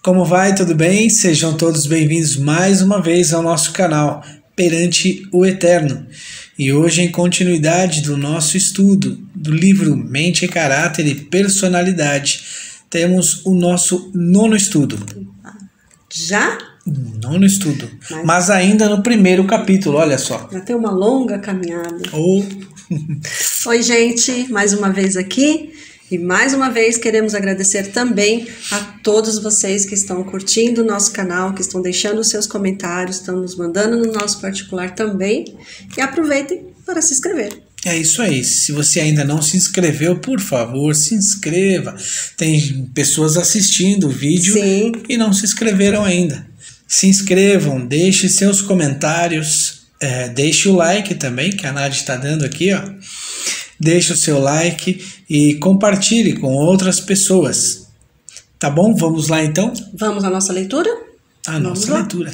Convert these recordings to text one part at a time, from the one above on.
Como vai? Tudo bem? Sejam todos bem-vindos mais uma vez ao nosso canal Perante o Eterno. E hoje, em continuidade do nosso estudo do livro Mente, Caráter e Personalidade, temos o nosso nono estudo. Já? Nono estudo. Mas ainda no primeiro capítulo, olha só. Já tem uma longa caminhada. Oh. Oi, gente, mais uma vez aqui. E mais uma vez queremos agradecer também a todos vocês que estão curtindo o nosso canal, que estão deixando os seus comentários, estão nos mandando no nosso particular também. E aproveitem para se inscrever. É isso aí. Se você ainda não se inscreveu, por favor, se inscreva. Tem pessoas assistindo o vídeo Sim. E não se inscreveram ainda. Se inscrevam, deixe seus comentários, deixe o like também, que a Nádia está dando aqui, ó. Deixe o seu like e compartilhe com outras pessoas. Tá bom? Vamos lá então? Vamos à nossa leitura? A nossa leitura.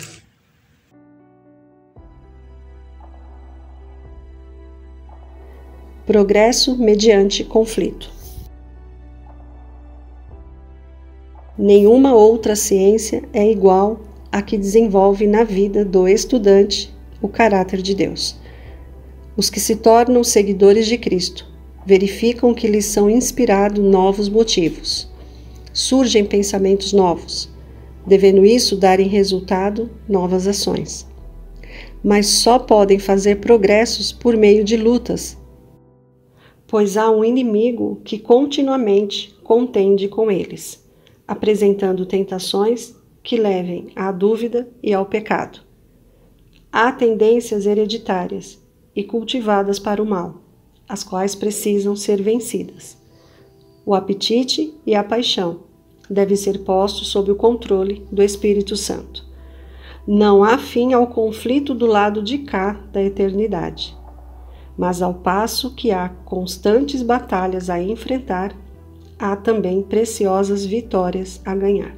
Progresso mediante conflito. Nenhuma outra ciência é igual à que desenvolve na vida do estudante o caráter de Deus. Os que se tornam seguidores de Cristo verificam que lhes são inspirados novos motivos. Surgem pensamentos novos, devendo isso dar em resultado novas ações. Mas só podem fazer progressos por meio de lutas, pois há um inimigo que continuamente contende com eles, apresentando tentações que levem à dúvida e ao pecado. Há tendências hereditárias e cultivadas para o mal, as quais precisam ser vencidas. O apetite e a paixão devem ser postos sob o controle do Espírito Santo. Não há fim ao conflito do lado de cá da eternidade, mas ao passo que há constantes batalhas a enfrentar, há também preciosas vitórias a ganhar.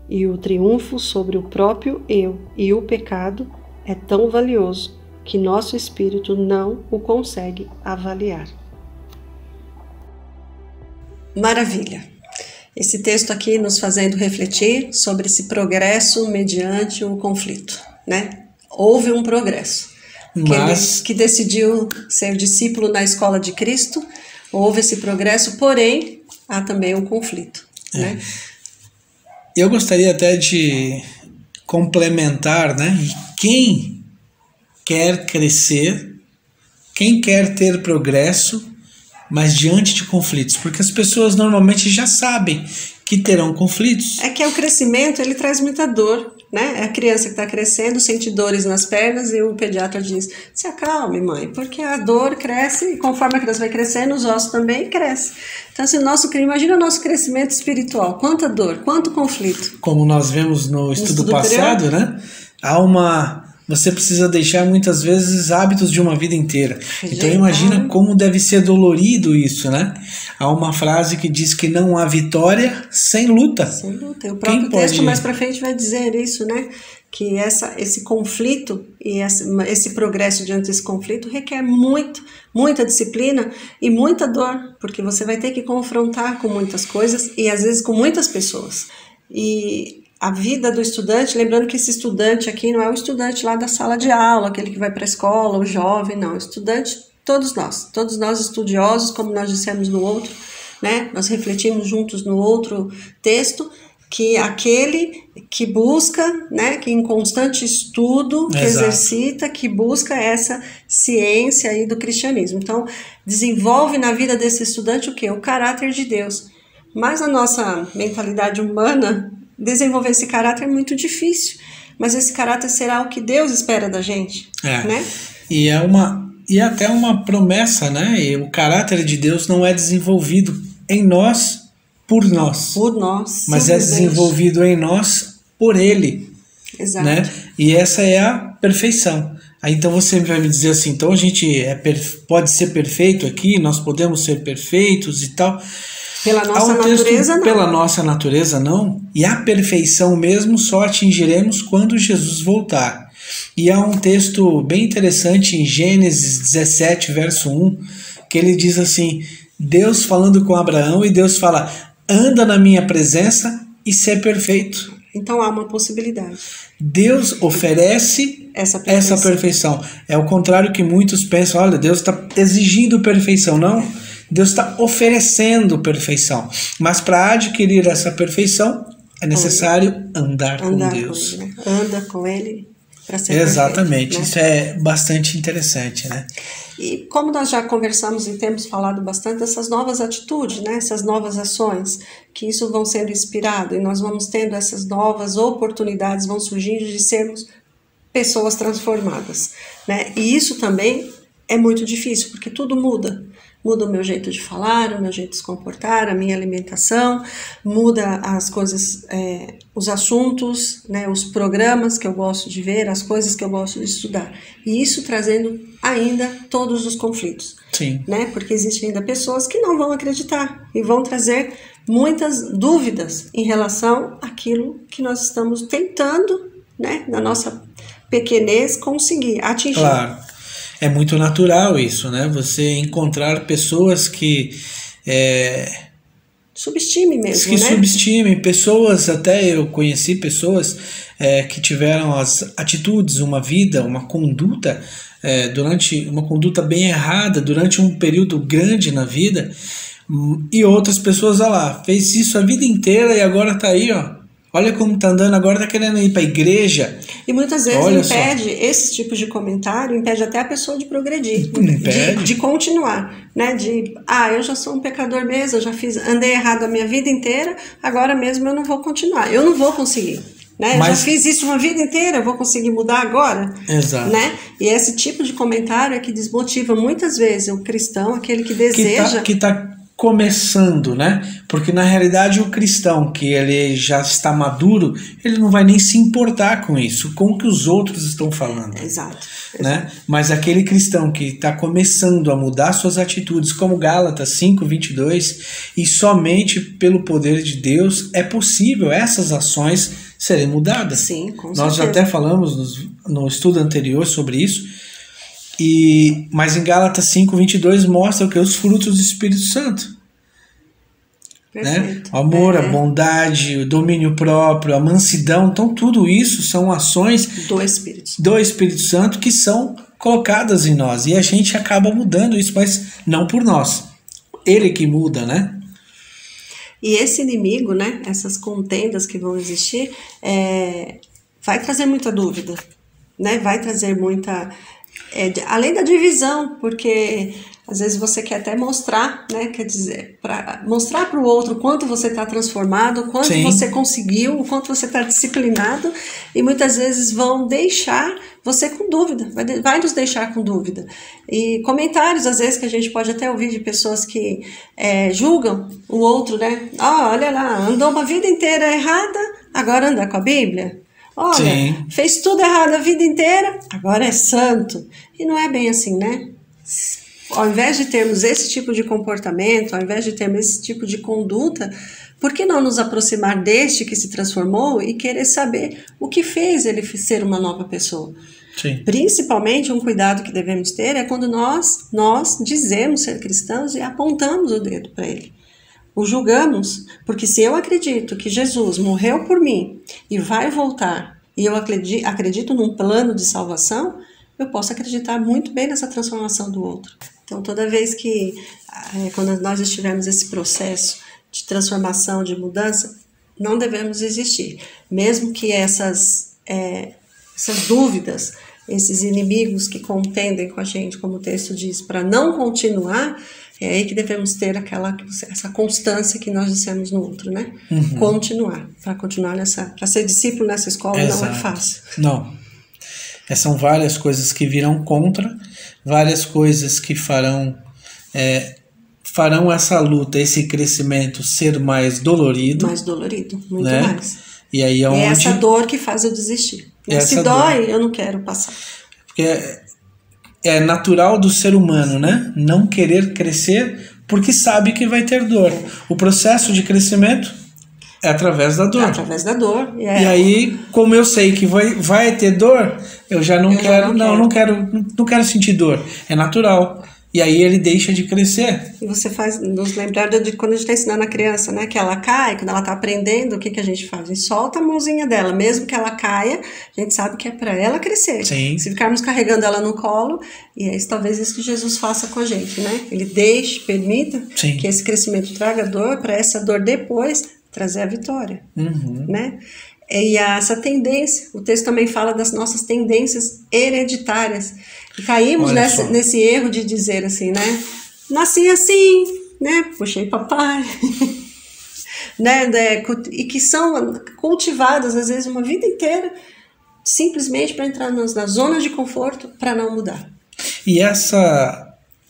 E o triunfo sobre o próprio eu e o pecado é tão valioso que nosso espírito não o consegue avaliar. Maravilha! Esse texto aqui nos fazendo refletir sobre esse progresso mediante o conflito, né? Houve um progresso. Mas Que decidiu ser discípulo na escola de Cristo, houve esse progresso, porém, há também um conflito, né? Eu gostaria até de complementar, né? Quem quer crescer, quem quer ter progresso, mas diante de conflitos, porque as pessoas normalmente já sabem que terão conflitos. É que o crescimento, ele traz muita dor, né? É a criança que está crescendo, sente dores nas pernas e o pediatra diz, se acalme, mãe, porque a dor cresce e conforme a criança vai crescendo, os ossos também crescem. Então, assim, imagina o nosso crescimento espiritual, quanta dor, quanto conflito. Como nós vemos no estudo passado, né? Você precisa deixar muitas vezes hábitos de uma vida inteira. Então imagina como deve ser dolorido isso, né? Há uma frase que diz que não há vitória sem luta. Sem luta. E o próprio texto mais para frente vai dizer isso, né? Que esse conflito e esse progresso diante desse conflito requer muita disciplina e muita dor, porque você vai ter que confrontar com muitas coisas e às vezes com muitas pessoas. E a vida do estudante, lembrando que esse estudante aqui não é o estudante lá da sala de aula, aquele que vai para a escola, o jovem, não. O estudante, todos nós estudiosos, como nós dissemos no outro, né? Nós refletimos juntos no outro texto, que aquele que busca, né, que em constante estudo, que exercita, que busca essa ciência aí do cristianismo. Então, desenvolve na vida desse estudante o quê? O caráter de Deus. Mas a nossa mentalidade humana, desenvolver esse caráter é muito difícil, mas esse caráter será o que Deus espera da gente, né? E é até uma promessa, né? E o caráter de Deus não é desenvolvido em nós, por nós, mas é desenvolvido em nós por Ele. Exato. Né? E essa é a perfeição. Aí então você vai me dizer assim, então a gente pode ser perfeito aqui, nós podemos ser perfeitos e tal. Pela nossa natureza, não. Pela nossa natureza, não. E a perfeição mesmo só atingiremos quando Jesus voltar. E há um texto bem interessante em Gênesis 17, verso 1, que ele diz assim, Deus falando com Abraão, e Deus fala, anda na minha presença e ser perfeito. Então há uma possibilidade. Deus oferece essa perfeição. É o contrário que muitos pensam, olha, Deus está exigindo perfeição. Não, Deus está oferecendo perfeição. Mas para adquirir essa perfeição, é necessário andar com Deus. Com ele, né? Anda com Ele para ser Exatamente, perfeito, né? Isso é bastante interessante, né? E como nós já conversamos e temos falado bastante dessas novas atitudes, né? Essas novas ações, que isso vão sendo inspirado e nós vamos tendo essas novas oportunidades, vão surgindo de sermos pessoas transformadas, né? E isso também é muito difícil, porque tudo muda. Muda o meu jeito de falar, o meu jeito de se comportar, a minha alimentação, muda as coisas, os assuntos, né, os programas que eu gosto de ver, as coisas que eu gosto de estudar. E isso trazendo ainda todos os conflitos. Sim. Né? Porque existem ainda pessoas que não vão acreditar e vão trazer muitas dúvidas em relação àquilo que nós estamos tentando, né, na nossa pequenez, conseguir atingir. Claro. É muito natural isso, né? Você encontrar pessoas que subestime mesmo, que né? subestimem, pessoas, até eu conheci pessoas que tiveram as atitudes, uma vida, uma conduta, durante uma conduta bem errada, durante um período grande na vida, e outras pessoas, olha lá, fez isso a vida inteira e agora tá aí, ó. Olha como tá andando, agora tá querendo ir para a igreja. E muitas vezes impede, esse tipo de comentário, impede até a pessoa de progredir, de continuar, né? Eu já sou um pecador mesmo, eu já andei errado a minha vida inteira, agora mesmo eu não vou continuar, eu não vou conseguir. Né? Eu já fiz isso uma vida inteira, eu vou conseguir mudar agora? Exato. Né? E esse tipo de comentário é que desmotiva muitas vezes o cristão, aquele que deseja... Que tá começando, né? Porque na realidade o cristão que ele já está maduro, ele não vai nem se importar com isso, com o que os outros estão falando. Exato. Né? Mas aquele cristão que está começando a mudar suas atitudes, como Gálatas 5:22, e somente pelo poder de Deus é possível essas ações serem mudadas. Sim, com certeza. Nós já até falamos no estudo anterior sobre isso. Mas em Gálatas 5:22 mostra o que? Os frutos do Espírito Santo. Né? O amor, a bondade, o domínio próprio, a mansidão. Então tudo isso são ações do Espírito Santo que são colocadas em nós. E a gente acaba mudando isso, mas não por nós. Ele que muda, né? E esse inimigo, né? Essas contendas que vão existir, vai trazer muita dúvida, né? Vai trazer muita... além da divisão, porque às vezes você quer até mostrar, né? Quer dizer, para mostrar para o outro o quanto você está transformado, o quanto você conseguiu, o quanto você está disciplinado, e muitas vezes vão deixar você com dúvida, vai nos deixar com dúvida. E comentários, às vezes, que a gente pode até ouvir de pessoas que julgam o outro, né? Olha lá, andou uma vida inteira errada, agora anda com a Bíblia. Olha, fez tudo errado a vida inteira, agora é santo. E não é bem assim, né? Ao invés de termos esse tipo de comportamento, ao invés de termos esse tipo de conduta, por que não nos aproximar deste que se transformou e querer saber o que fez ele ser uma nova pessoa? Sim. Principalmente um cuidado que devemos ter é quando nós dizemos ser cristãos e apontamos o dedo para ele. O julgamos, porque se eu acredito que Jesus morreu por mim e vai voltar, e eu acredito num plano de salvação, eu posso acreditar muito bem nessa transformação do outro. Então, toda vez que, quando nós estivermos esse processo de transformação, de mudança, não devemos desistir. Mesmo que essas dúvidas, esses inimigos que contendem com a gente, como o texto diz, para não continuar, é aí que devemos ter essa constância que nós dissemos no outro, né? Continuar. Para continuar para ser discípulo nessa escola não é fácil. Não. São várias coisas que virão contra, várias coisas que farão essa luta, esse crescimento ser mais dolorido. Mais dolorido, muito né? mais. E aí é onde... essa dor que faz eu desistir. Se dói, eu não quero passar. Porque é natural do ser humano, né? Não querer crescer porque sabe que vai ter dor. O processo de crescimento é através da dor. É através da dor. E aí, como eu sei que vai ter dor, eu já não quero sentir dor. É natural. e aí ele deixa de crescer. E você faz nos lembrar de quando a gente está ensinando a criança, né? Que ela cai, quando ela está aprendendo, o que a gente faz? A gente solta a mãozinha dela, mesmo que ela caia, a gente sabe que é para ela crescer. Sim. Se ficarmos carregando ela no colo, e é talvez isso que Jesus faça com a gente, né? Ele deixe, permita Sim. que esse crescimento traga dor, para essa dor depois trazer a vitória, né? E essa tendência, o texto também fala das nossas tendências hereditárias. E caímos nesse erro de dizer assim, né? Nasci assim, né? Puxei papai. Né? E que são cultivadas, às vezes, uma vida inteira, simplesmente para entrar na zona de conforto, para não mudar. E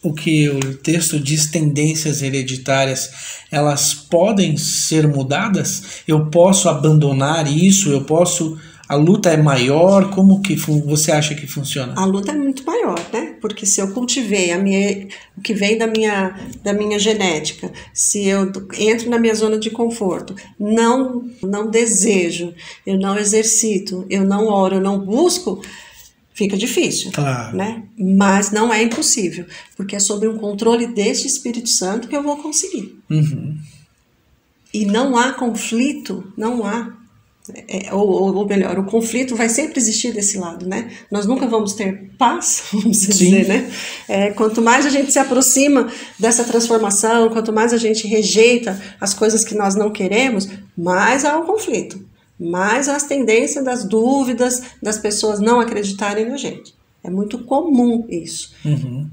o que o texto diz, tendências hereditárias, elas podem ser mudadas? Eu posso abandonar isso? A luta é maior? Como que você acha que funciona? A luta é muito maior, né? Porque se eu cultivei o que vem da minha genética, se eu entro na minha zona de conforto, não desejo, eu não exercito, eu não oro, eu não busco, fica difícil, claro, né? Mas não é impossível, porque é sob um controle deste Espírito Santo que eu vou conseguir. E não há conflito, não há. Ou melhor, o conflito vai sempre existir desse lado, né? Nós nunca vamos ter paz, vamos dizer, né? Quanto mais a gente se aproxima dessa transformação, quanto mais a gente rejeita as coisas que nós não queremos, mais há o conflito, mais há as tendências das dúvidas, das pessoas não acreditarem na gente. É muito comum isso,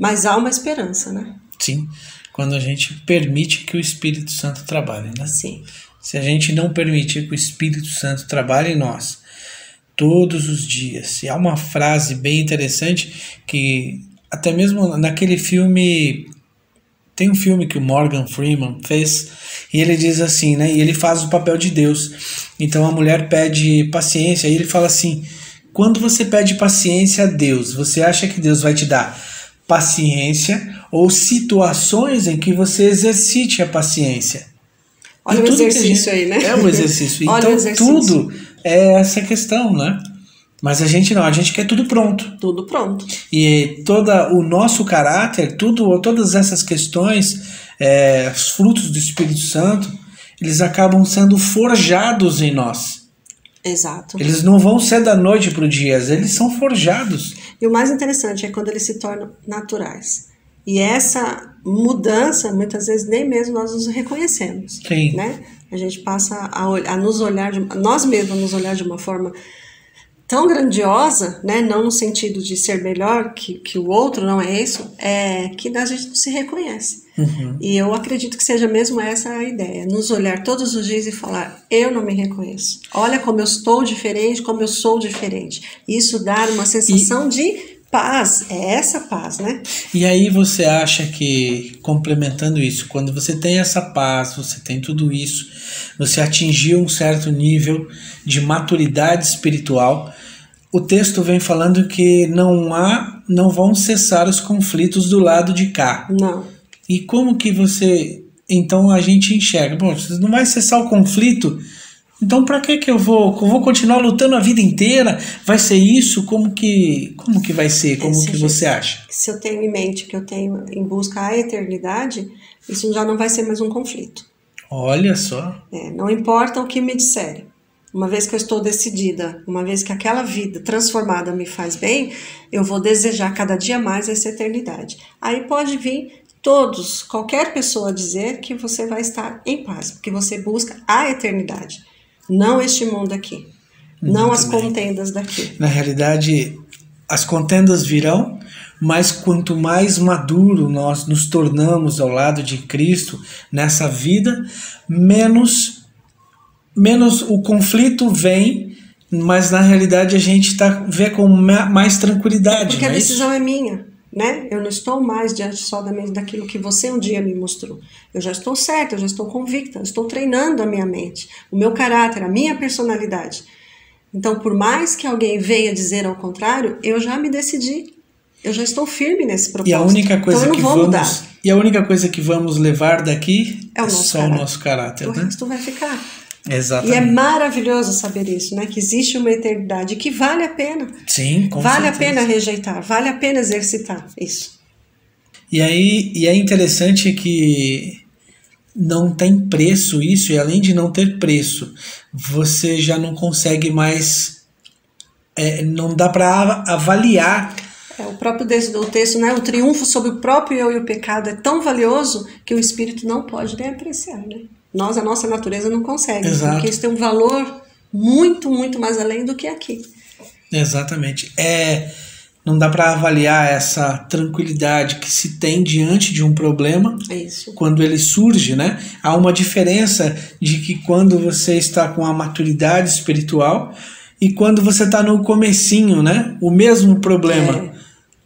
mas há uma esperança, né? Sim, quando a gente permite que o Espírito Santo trabalhe, né? Sim. Se a gente não permitir que o Espírito Santo trabalhe em nós todos os dias. E há uma frase bem interessante que até mesmo naquele filme, tem um filme que o Morgan Freeman fez e ele diz assim, né? E ele faz o papel de Deus. Então a mulher pede paciência e ele fala assim, quando você pede paciência a Deus, você acha que Deus vai te dar paciência ou situações em que você exercite a paciência? Olha o exercício aí, né? É um exercício. Olha então o exercício. Tudo é essa questão, né? Mas a gente não, a gente quer tudo pronto. Tudo pronto. E o nosso caráter, todas essas questões, os frutos do Espírito Santo, eles acabam sendo forjados em nós. Exato. Eles não vão ser da noite para o dia, eles são forjados. E o mais interessante é quando eles se tornam naturais. E essa mudança, muitas vezes, nem mesmo nós nos reconhecemos. Sim. Né? A gente passa a nos olhar, nós mesmos nos olhar de uma forma tão grandiosa, né? Não no sentido de ser melhor que o outro, não é isso, que a gente não se reconhece. E eu acredito que seja mesmo essa a ideia, nos olhar todos os dias e falar, eu não me reconheço. Olha como eu estou diferente, como eu sou diferente. Isso dá uma sensação de paz, é essa paz, né? E aí você acha que, complementando isso, quando você tem essa paz, você tem tudo isso, você atingiu um certo nível de maturidade espiritual, o texto vem falando que não vão cessar os conflitos do lado de cá. Não. E como que então a gente enxerga? Bom, não vai cessar o conflito, então para que eu vou continuar lutando a vida inteira? Vai ser isso? Como que vai ser? Como que você acha? Se eu tenho em mente que eu tenho em busca a eternidade, isso já não vai ser mais um conflito. Olha só. Não importa o que me disserem. Uma vez que eu estou decidida, uma vez que aquela vida transformada me faz bem, eu vou desejar cada dia mais essa eternidade. Aí pode vir qualquer pessoa dizer que você vai estar em paz, porque você busca a eternidade. Não este mundo aqui. Não as contendas daqui. Na realidade, as contendas virão, mas quanto mais maduro nós nos tornamos ao lado de Cristo nessa vida, menos o conflito vem, mas na realidade a gente vê com mais tranquilidade. Porque a decisão é minha. Né? Eu não estou mais diante somente daquilo que você um dia me mostrou. Eu já estou certa, eu já estou convicta, eu estou treinando a minha mente, o meu caráter, a minha personalidade. Então, por mais que alguém venha dizer ao contrário, eu já me decidi. Eu já estou firme nesse propósito. E a única coisa então, eu não vou mudar. E a única coisa que vamos levar daqui é só o nosso caráter. O resto vai ficar. Exatamente. E é maravilhoso saber isso, né? Que existe uma eternidade que vale a pena. Sim, com Vale certeza. a pena rejeitar, vale a pena exercitar isso. E aí, e é interessante que não tem preço isso, e além de não ter preço, você já não consegue mais, não dá para avaliar. O próprio do texto, né? O triunfo sobre o próprio eu e o pecado é tão valioso que o espírito não pode nem apreciar, né? A nossa natureza não consegue. Exato. Porque isso tem um valor muito, muito mais além do que aqui. Exatamente. Não dá para avaliar essa tranquilidade que se tem diante de um problema quando ele surge, né? Há uma diferença de que quando você está com a maturidade espiritual e quando você está no comecinho, né? O mesmo problema.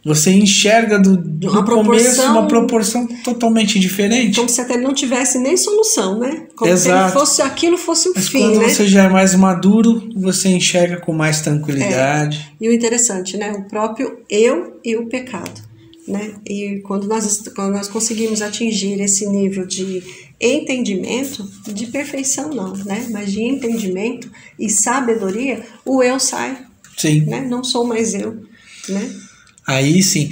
Você enxerga do começo uma proporção totalmente diferente. Como se até não tivesse nem solução, né? Como Exato. se aquilo fosse o Mas fim, quando né? você já é mais maduro, você enxerga com mais tranquilidade. E o interessante, né? O próprio eu e o pecado, né? E quando nós conseguimos atingir esse nível de entendimento, de perfeição não, né? Mas de entendimento e sabedoria, o eu sai. Sim. Né? Não sou mais eu, né? Aí sim,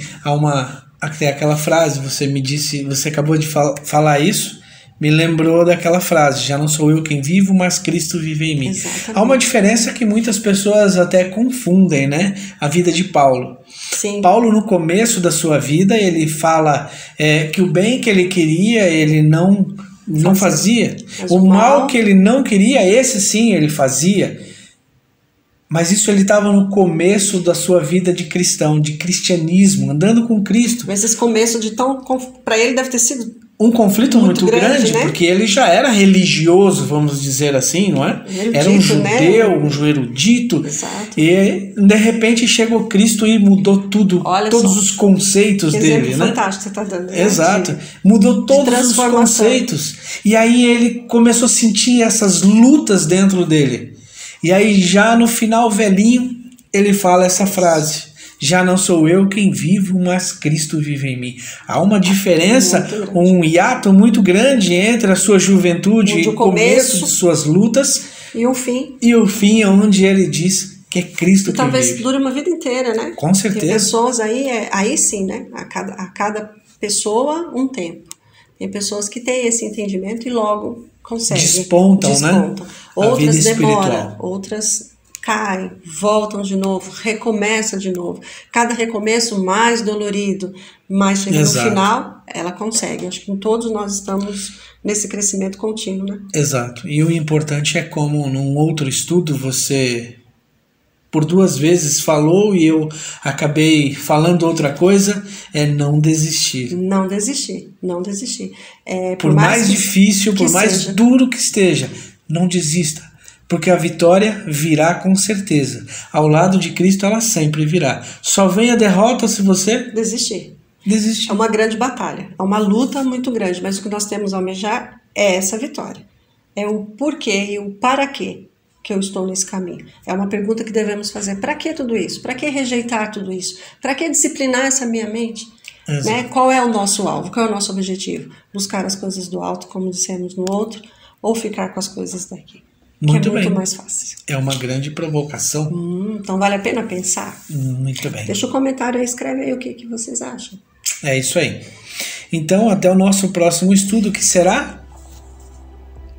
até aquela frase, você acabou de falar isso, me lembrou daquela frase, já não sou eu quem vivo, mas Cristo vive em mim. Exatamente. Há uma diferença que muitas pessoas até confundem, né? A vida de Paulo. Sim. Paulo, no começo da sua vida, ele fala que o bem que ele queria, ele não fazia. O mal que ele não queria, esse sim ele fazia. Mas isso ele estava no começo da sua vida de cristão, de cristianismo, andando com Cristo. Mas esse começo para ele deve ter sido um conflito muito grande, né? Porque ele já era religioso, vamos dizer assim, não é? Erudito, era um judeu, né? um erudito. Exato. E de repente chegou Cristo e mudou tudo, todos os conceitos dele, né? Fantástico você está dando. Né? Exato. Mudou todos os conceitos. E aí ele começou a sentir essas lutas dentro dele. E aí já no final velhinho ele fala essa frase: já não sou eu quem vivo, mas Cristo vive em mim. Há uma diferença, um hiato muito grande entre a sua juventude e o começo de suas lutas e o fim. E o fim é onde ele diz que é Cristo que talvez vive. Dure uma vida inteira, né? Com certeza. Tem pessoas aí sim, né? A cada pessoa um tempo. Tem pessoas que têm esse entendimento e logo conseguem. Despontam. Né? Outras demoram, outras caem, voltam de novo, recomeçam de novo. Cada recomeço mais dolorido, mas chega no final, ela consegue. Acho que todos nós estamos nesse crescimento contínuo, né? Exato. E o importante é como num outro estudo você por 2 vezes falou e eu acabei falando outra coisa, não desistir. Não desistir, não desistir. Por mais difícil, por mais duro que esteja, não desista. Porque a vitória virá com certeza. Ao lado de Cristo ela sempre virá. Só vem a derrota se você desistir. Desistir. É uma grande batalha, é uma luta muito grande, mas o que nós temos a almejar é essa vitória. É o porquê e o para quê que eu estou nesse caminho. É uma pergunta que devemos fazer. Para que tudo isso? Para que rejeitar tudo isso? Para que disciplinar essa minha mente? Né? Qual é o nosso alvo? Qual é o nosso objetivo? Buscar as coisas do alto, como dissemos no outro, ou ficar com as coisas daqui? Muito que é muito bem. mais fácil. É uma grande provocação. Então vale a pena pensar? Muito bem. Deixa o comentário aí, escreve aí o que vocês acham. É isso aí. Então, até o nosso próximo estudo, que será?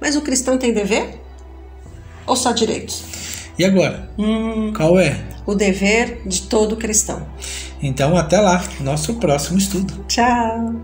Mas o cristão tem dever? Ou só direitos? E agora? Qual é? O dever de todo cristão. Então, até lá, nosso próximo estudo. Tchau!